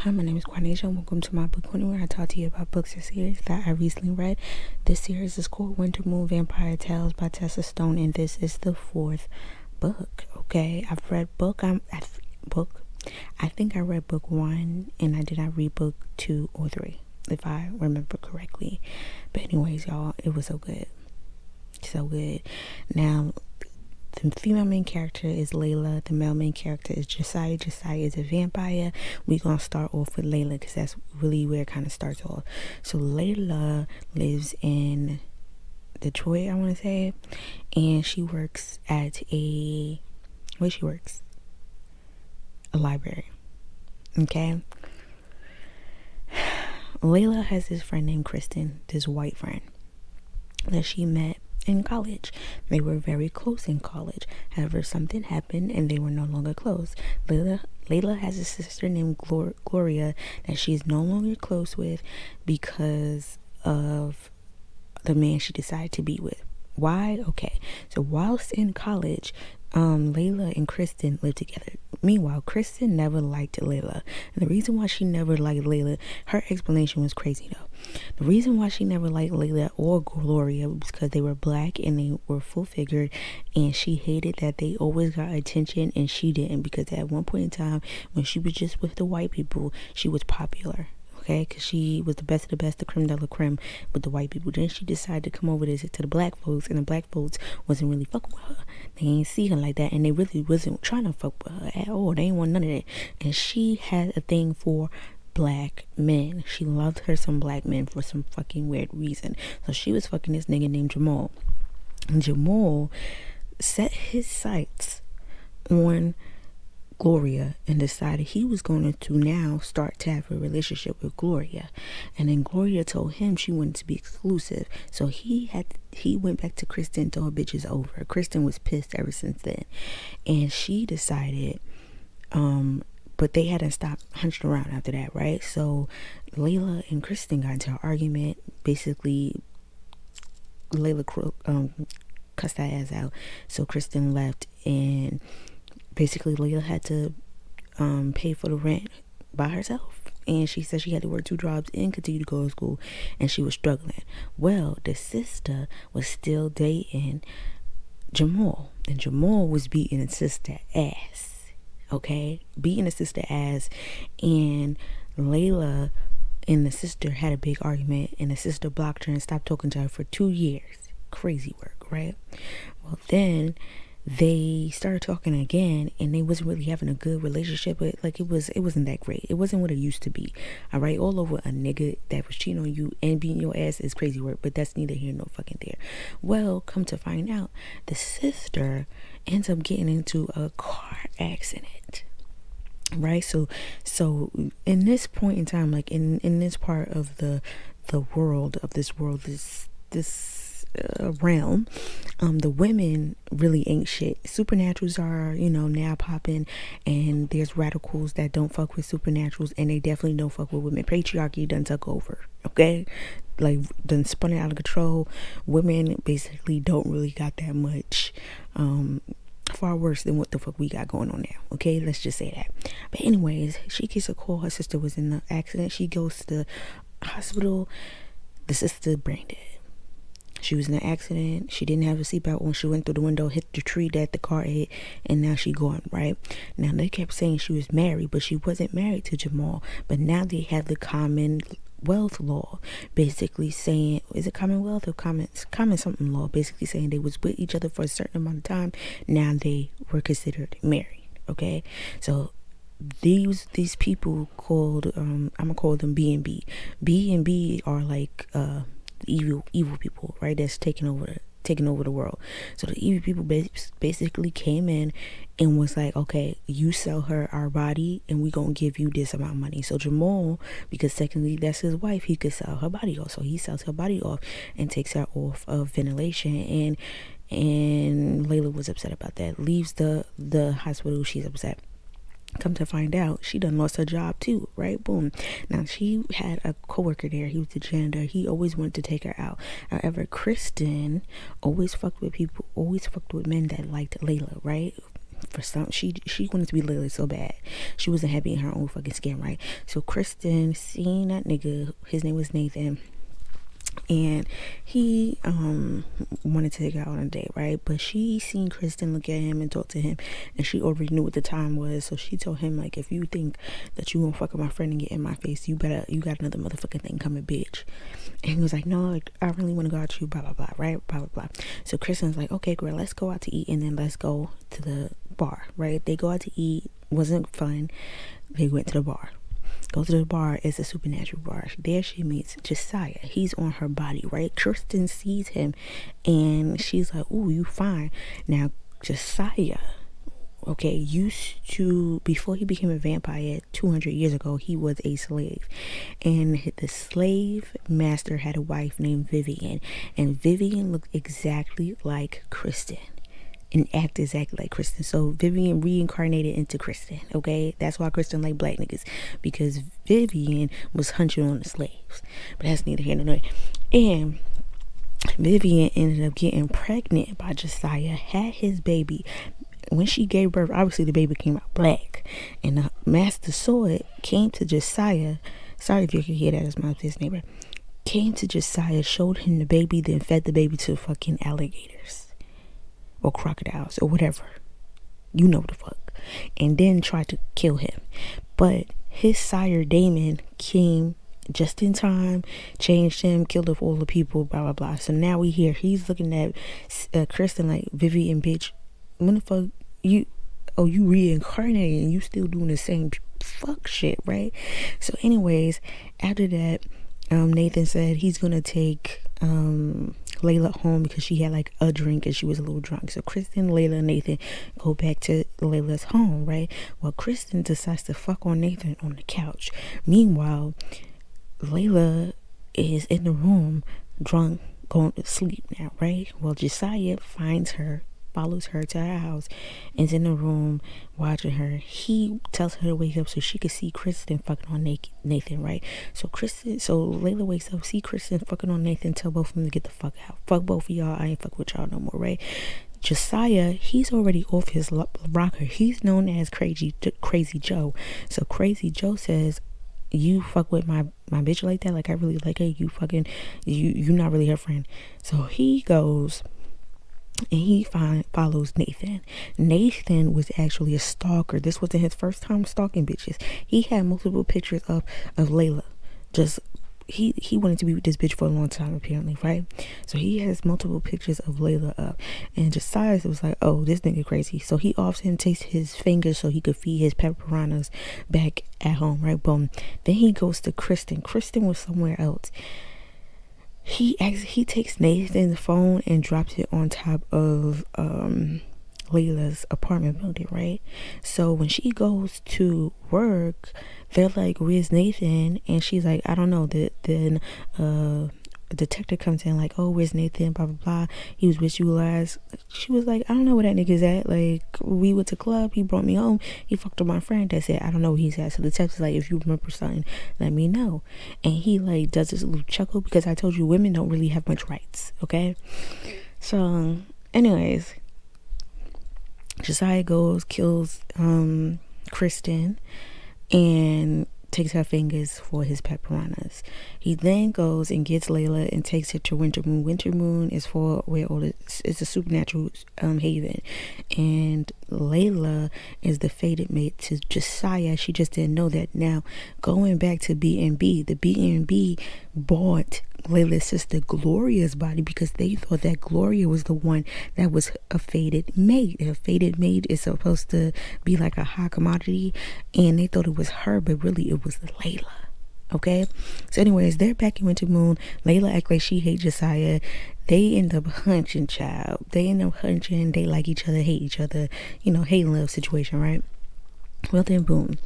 Hi, my name is Quanisha and welcome to my book corner where I talk to you about books and series that I recently read. This series is called Winter Moon Vampire Tales by Tessa Stone, and this is the fourth book. Okay, I've read I think I read book 1 and I did not read book 2 or 3 if I remember correctly. But anyways, y'all, it was so good. So good. Now, the female main character is Layla. The male main character is Josiah. Josiah is a vampire. We're going to start off with Layla because that's really where it kind of starts off. So Layla lives in Detroit, I want to say. And she works at a library. Okay. Layla has this friend named Kristen, this white friend that she met in college. They were very close in college. However, something happened and they were no longer close. Layla has a sister named Gloria that she's no longer close with because of the man she decided to be with. Why? Okay. So whilst in college, Layla and Kristen lived together. Meanwhile, Kristen never liked Layla. And the reason why she never liked Layla, her explanation was crazy though. The reason why she never liked Layla or Gloria was because they were black and they were full figured, and she hated that they always got attention and she didn't, because at one point in time when she was just with the white people, she was popular. Okay, because she was the best of the best, the creme de la creme with the white people. Then she decided to come over to the black folks, and the black folks wasn't really fucking with her. They ain't see her like that, and they really wasn't trying to fuck with her at all. They ain't want none of that. And she had a thing for black men. She loved her some black men for some fucking weird reason. So she was fucking this nigga named Jamal. And Jamal set his sights on Gloria and decided he was going to now start to have a relationship with Gloria. And then Gloria told him she wanted to be exclusive, so he went back to Kristen and told her bitch is over. Kristen was pissed ever since then, and she decided but they hadn't stopped hunched around after that, right? So Layla and Kristen got into an argument. Basically Layla cussed that ass out, so Kristen left, and basically Layla had to pay for the rent by herself, and she said she had to work 2 jobs and continue to go to school, and she was struggling. Well, the sister was still dating Jamal, and Jamal was beating his sister ass. Okay, beating his sister ass, and Layla and the sister had a big argument, and the sister blocked her and stopped talking to her for 2 years. Crazy work, right? Well, then they started talking again, and they wasn't really having a good relationship, but like it wasn't that great. It wasn't what it used to be. All right, all over a nigga that was cheating on you and beating your ass is crazy work, but that's neither here nor fucking there. Well, come to find out, the sister ends up getting into a car accident, right? So in this point in time, like in this part of the world of this realm, the women really ain't shit. Supernaturals are, now popping, and there's radicals that don't fuck with supernaturals, and they definitely don't fuck with women. Patriarchy done took over, okay? Like, done spun it out of control. Women basically don't really got that much, far worse than what the fuck we got going on now, okay? Let's just say that. But anyways, she gets a call her sister was in the accident. She goes to the hospital. The sister brain dead. She was in an accident. She didn't have a seatbelt on. She went through the window, hit the tree that the car hit, and now she gone, right? Now, they kept saying she was married, but she wasn't married to Jamal. But now they have the Commonwealth law, basically saying, is it Commonwealth or common something law, basically saying they was with each other for a certain amount of time. Now they were considered married, okay? So these people called, I'm gonna call them B&B. B&B are like, evil people, right? That's taking over the world. So the evil people basically came in and was like, okay, you sell her our body and we gonna give you this amount of money. So Jamal, because technically that's his wife, he could sell her body off. So he sells her body off and takes her off of ventilation, and Layla was upset about that. Leaves the hospital. She's upset. Come to find out, she done lost her job too, right? Boom. Now, she had a coworker there. He was the janitor. He always wanted to take her out. However, Kristen always fucked with men that liked Layla, right? For some, she wanted to be Lily so bad. She wasn't happy in her own fucking skin, right? So Kristen seen that nigga, his name was Nathan, and he wanted to take her out on a date, right? But she seen Kristen look at him and talk to him, and she already knew what the time was. So she told him, like, if you think that you gonna fuck with my friend and get in my face, you got another motherfucking thing coming, bitch. And he was like, no, like, I really want to go out with you, blah blah blah, right? Blah blah blah. So Kristen's like, okay girl, let's go out to eat, and then let's go to the bar, right? They go out to eat, wasn't fun. They went to the bar. Go to the bar. It's a supernatural bar. There she meets Josiah. He's on her body, right? Kristen sees him and she's like, ooh, you fine. Now Josiah, okay, used to, before he became a vampire 200 years ago, he was a slave, and the slave master had a wife named Vivian, and Vivian looked exactly like Kristen and act exactly like Kristen. So Vivian reincarnated into Kristen, okay? That's why Kristen like black niggas, because Vivian was hunching on the slaves. But that's neither here nor there. And Vivian ended up getting pregnant by Josiah, had his baby. When she gave birth, obviously the baby came out black, and the master saw it, came to Josiah. Sorry if you can hear that, as my upstairs neighbor. Came to Josiah, showed him the baby, then fed the baby to fucking alligators or crocodiles or whatever, you know the fuck, and then tried to kill him. But his sire Damon came just in time, changed him, killed off all the people, blah blah blah. So now we hear he's looking at Kristen like, Vivian, bitch, when the fuck you reincarnated and you still doing the same fuck shit, right? So anyways, after that, Nathan said he's gonna take Layla home because she had like a drink and she was a little drunk. So Kristen, Layla, and Nathan go back to Layla's home, right? Well, Kristen decides to fuck on Nathan on the couch. Meanwhile, Layla is in the room drunk, going to sleep now, right? Well, Josiah finds her, follows her to her house, and is in the room watching her. He tells her to wake up so she could see Kristen fucking on Nathan, right? So Layla wakes up, see Kristen fucking on Nathan, tell both of them to get the fuck out. Fuck both of y'all, I ain't fuck with y'all no more, right? Josiah, he's already off his rocker. He's known as Crazy Joe. So Crazy Joe says, you fuck with my bitch like that, like I really like her, you not really her friend. So he goes and he follows Nathan. Nathan was actually a stalker. This wasn't his first time stalking bitches. He had multiple pictures of Layla. Just he wanted to be with this bitch for a long time, apparently, right? So he has multiple pictures of Layla up, and Josiah was like, oh, this nigga crazy. So he offers him takes his fingers so he could feed his pet piranhas back at home, right? Boom. Then he goes to Kristen. Kristen was somewhere else. He takes Nathan's phone and drops it on top of Layla's apartment building, right? So when she goes to work, they're like, where's Nathan? And she's like, I don't know. Then a detective comes in like, oh, where's Nathan, blah blah blah, he was with you last. She was like, I don't know where that nigga's at. Like, we went to club, he brought me home, he fucked with my friend, that's it, I don't know where he's at. So the detective's like, if you remember something, let me know. And he like does this little chuckle, because I told you women don't really have much rights, okay? So anyways, Josiah goes, kills Kristen, and takes her fingers for his pet piranhas. He then goes and gets Layla and takes her to Winter Moon. Winter Moon is for where all it's a supernatural haven, and Layla is the fated mate to Josiah. She just didn't know that. Now, going back to B&B, the B&B bought Layla's sister Gloria's body because they thought that Gloria was the one that was a fated mate. A fated mate is supposed to be like a high commodity, and they thought it was her, but really it was Layla. Okay, so anyways, they're back in Winter Moon. Layla act like she hates Josiah. They end up hunching, child. They end up hunching. They like each other, hate each other. You know, hate and love situation, right? Well, then boom,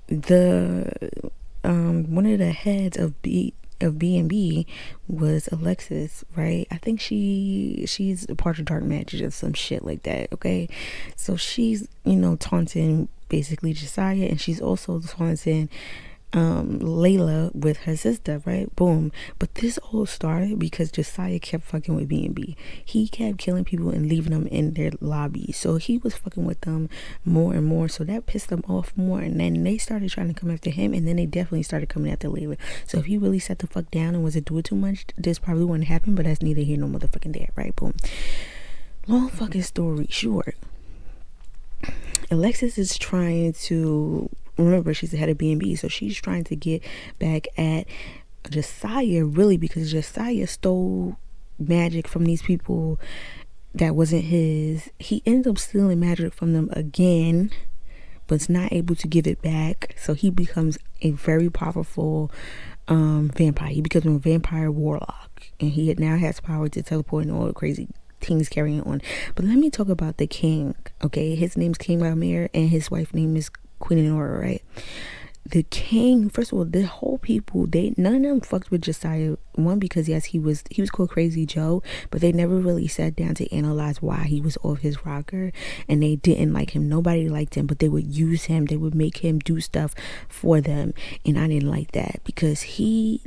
the one of the heads of B&B was Alexis, right? I think she's a part of Dark Magic or some shit like that, okay? So she's, taunting basically Josiah, and she's also taunting Layla with her sister, right? Boom. But this all started because Josiah kept fucking with B&B. He kept killing people and leaving them in their lobby. So he was fucking with them more and more. So that pissed them off more. And then they started trying to come after him. And then they definitely started coming after Layla. So if he really sat the fuck down and wasn't doing too much, this probably wouldn't happen. But that's neither here nor motherfucking there, right? Boom. Long fucking story short. Alexis is trying to, remember, she's the head of B&B, so she's trying to get back at Josiah, really, because Josiah stole magic from these people that wasn't his. He ends up stealing magic from them again, but is not able to give it back. So he becomes a very powerful vampire. He becomes a vampire warlock, and he now has power to teleport and all the crazy things carrying on. But let me talk about the king. Okay, his name's King Ramir and his wife's name is Queen Nora, right? The king, first of all, the whole people, none of them fucked with Josiah. One, because yes, he was called Crazy Joe, but they never really sat down to analyze why he was off his rocker, and they didn't like him. Nobody liked him, but they would use him. They would make him do stuff for them, and I didn't like that because he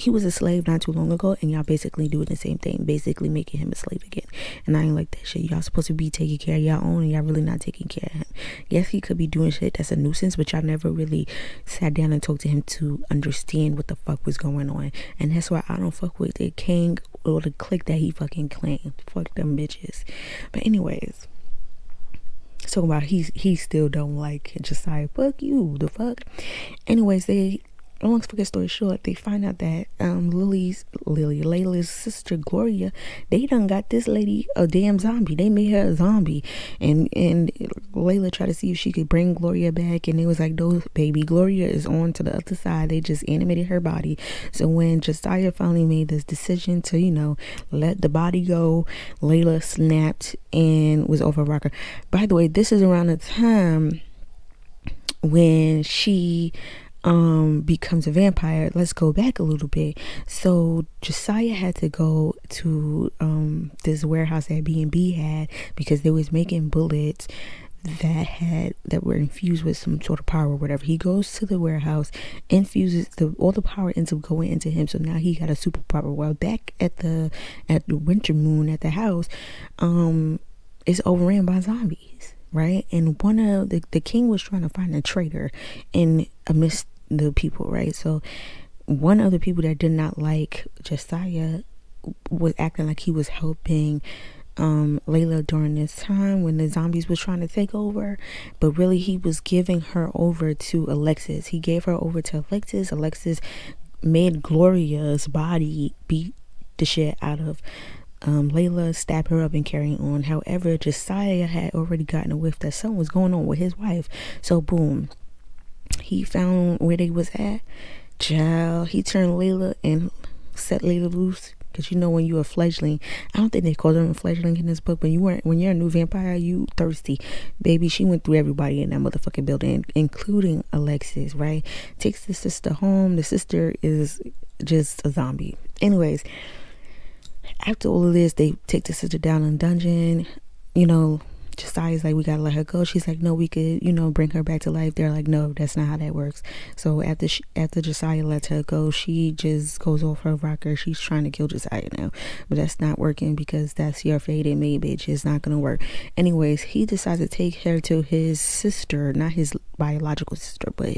was a slave not too long ago, and y'all basically doing the same thing, basically making him a slave again. And I ain't like that shit. Y'all supposed to be taking care of y'all own, and y'all really not taking care of him. Yes, he could be doing shit that's a nuisance, but y'all never really sat down and talked to him to understand what the fuck was going on. And that's why I don't fuck with the king or the clique that he fucking claimed. Fuck them bitches. But anyways, talking about he still don't like Josiah. Fuck you, the fuck. Anyways, long story short, they find out that Layla's sister Gloria, they done got this lady a damn zombie. They made her a zombie, and Layla tried to see if she could bring Gloria back, and it was like, no, baby, Gloria is on to the other side. They just animated her body. So when Josiah finally made this decision to let the body go, Layla snapped and was over rocker. By the way, this is around the time when she becomes a vampire. Let's go back a little bit. So Josiah had to go to this warehouse that B&B had because they was making bullets that were infused with some sort of power or whatever. He goes to the warehouse, infuses all the power ends up going into him. So now he got a superpower. Well, back at the Winter Moon at the house, it's overran by zombies, right? And one of the king was trying to find a traitor in amidst the people, right? So one of the people that did not like Josiah was acting like he was helping Layla during this time when the zombies was trying to take over, but really he was giving her over to Alexis. He gave her over to Alexis. Alexis made Gloria's body beat the shit out of Layla, stab her up and carrying on. However, Josiah had already gotten a whiff that something was going on with his wife. So boom, he found where they was at. Child, he turned Layla and set Layla loose. Because when you're a fledgling, I don't think they call them a fledgling in this book, but when you're a new vampire, you thirsty. Baby, she went through everybody in that motherfucking building, including Alexis, right? Takes the sister home. The sister is just a zombie. Anyways, after all of this, they take the sister down in the dungeon. Josiah's like, we gotta let her go. She's like, no, we could, bring her back to life. They're like, no, that's not how that works. So after Josiah lets her go, she just goes off her rocker. She's trying to kill Josiah now, but that's not working because that's your fate and me, bitch. It's not gonna work. Anyways, he decides to take her to his sister, not his biological sister, but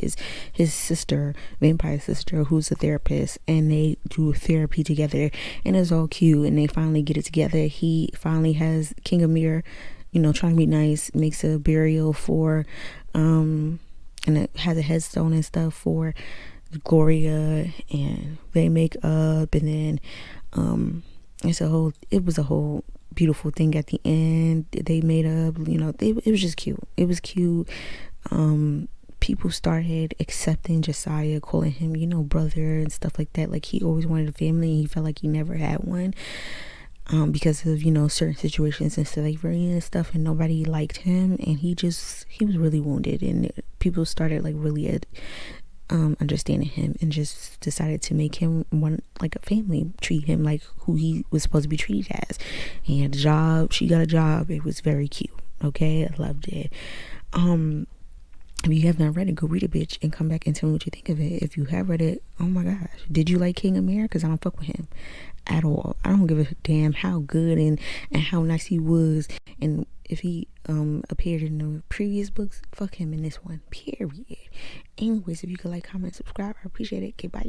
his sister, vampire sister, who's a therapist, and they do therapy together, and it's all cute, and they finally get it together. He finally has King Amir, trying to be nice, makes a burial for and it has a headstone and stuff for Gloria, and they make up, and then it was a whole beautiful thing at the end. They made up, it was just cute. It was cute. People started accepting Josiah, calling him, brother and stuff like that. Like, he always wanted a family and he felt like he never had one. Because of certain situations in slavery and stuff, and nobody liked him, and he was really wounded, and people started like really understanding him and just decided to make him one, like a family, treat him like who he was supposed to be treated as. He had a job, she got a job. It was very cute. Okay, I loved it. If you have not read it, go read it, bitch, and come back and tell me what you think of it. If you have read it, oh my gosh, did you like King Amir? Because I don't fuck with him at all. I don't give a damn how good and how nice he was, and if he appeared in the previous books, fuck him in this one. Period. Anyways, if you could like, comment, subscribe, I appreciate it. Okay, bye.